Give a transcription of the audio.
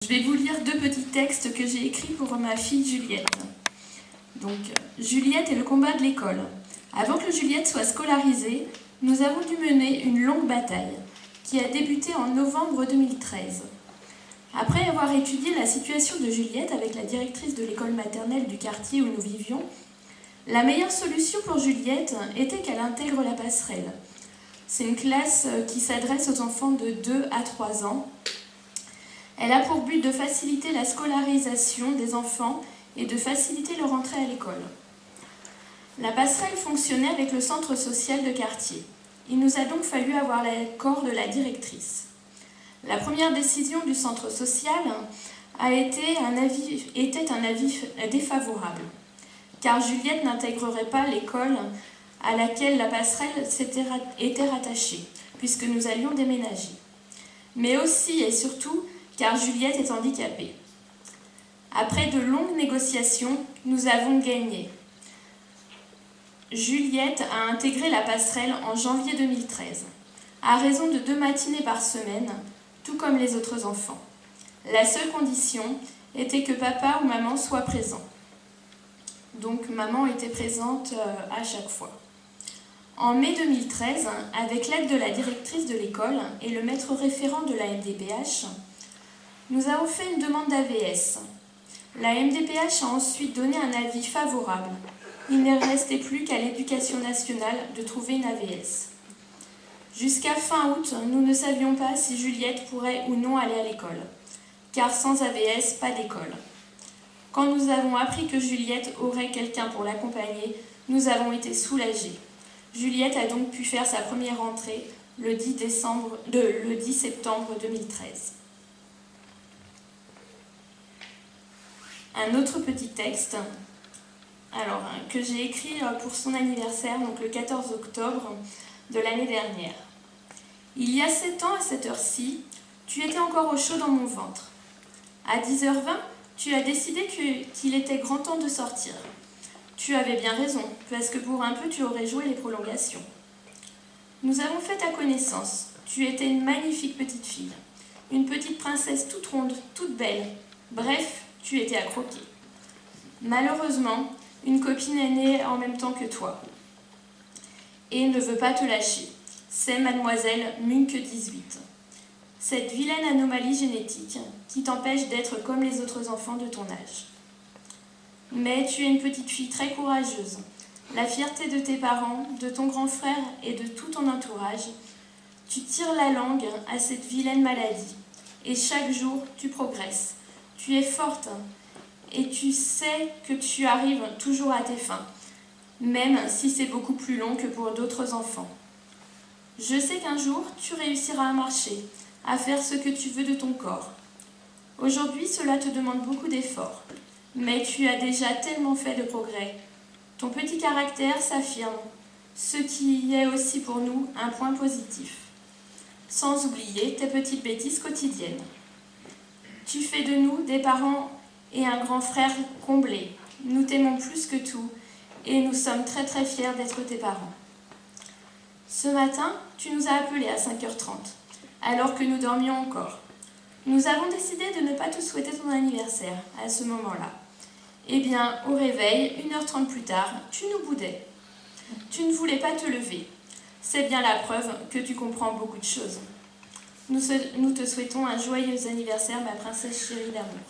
Je vais vous lire deux petits textes que j'ai écrits pour ma fille Juliette. Donc, Juliette et le combat de l'école. Avant que Juliette soit scolarisée, nous avons dû mener une longue bataille qui a débuté en novembre 2013. Après avoir étudié la situation de Juliette avec la directrice de l'école maternelle du quartier où nous vivions, la meilleure solution pour Juliette était qu'elle intègre la passerelle. C'est une classe qui s'adresse aux enfants de 2 à 3 ans. Elle a pour but de faciliter la scolarisation des enfants et de faciliter leur entrée à l'école. La passerelle fonctionnait avec le centre social de quartier. Il nous a donc fallu avoir l'accord de la directrice. La première décision du centre social était un avis défavorable, car Juliette n'intégrerait pas l'école à laquelle la passerelle était rattachée, puisque nous allions déménager. Mais aussi et surtout car Juliette est handicapée. Après de longues négociations, nous avons gagné. Juliette a intégré la passerelle en janvier 2013, à raison de 2 matinées par semaine, tout comme les autres enfants. La seule condition était que papa ou maman soient présents. Donc maman était présente à chaque fois. En mai 2013, avec l'aide de la directrice de l'école et le maître référent de la MDPH, nous avons fait une demande d'AVS. La MDPH a ensuite donné un avis favorable. Il ne restait plus qu'à l'Éducation nationale de trouver une AVS. Jusqu'à fin août, nous ne savions pas si Juliette pourrait ou non aller à l'école, car sans AVS, pas d'école. Quand nous avons appris que Juliette aurait quelqu'un pour l'accompagner, nous avons été soulagés. Juliette a donc pu faire sa première rentrée le 10 septembre 2013. Un autre petit texte que j'ai écrit pour son anniversaire, donc le 14 octobre de l'année dernière. Il y a 7 ans, à cette heure-ci, tu étais encore au chaud dans mon ventre. À 10h20, tu as décidé qu'il était grand temps de sortir. Tu avais bien raison, parce que pour un peu, tu aurais joué les prolongations. Nous avons fait ta connaissance. Tu étais une magnifique petite fille. Une petite princesse toute ronde, toute belle. Bref, tu étais à croquer. Malheureusement, une copine est née en même temps que toi et ne veut pas te lâcher. C'est mademoiselle Munck 18. Cette vilaine anomalie génétique qui t'empêche d'être comme les autres enfants de ton âge. Mais tu es une petite fille très courageuse. La fierté de tes parents, de ton grand frère et de tout ton entourage. Tu tires la langue à cette vilaine maladie et chaque jour tu progresses. Tu es forte et tu sais que tu arrives toujours à tes fins, même si c'est beaucoup plus long que pour d'autres enfants. Je sais qu'un jour, tu réussiras à marcher, à faire ce que tu veux de ton corps. Aujourd'hui, cela te demande beaucoup d'efforts, mais tu as déjà tellement fait de progrès. Ton petit caractère s'affirme, ce qui est aussi pour nous un point positif. Sans oublier tes petites bêtises quotidiennes. Tu fais de nous des parents et un grand frère comblé. Nous t'aimons plus que tout et nous sommes très très fiers d'être tes parents. Ce matin, tu nous as appelés à 5h30, alors que nous dormions encore. Nous avons décidé de ne pas te souhaiter ton anniversaire à ce moment-là. Eh bien, au réveil, 1h30 plus tard, tu nous boudais. Tu ne voulais pas te lever. C'est bien la preuve que tu comprends beaucoup de choses. Nous te souhaitons un joyeux anniversaire, ma princesse chérie d'amour.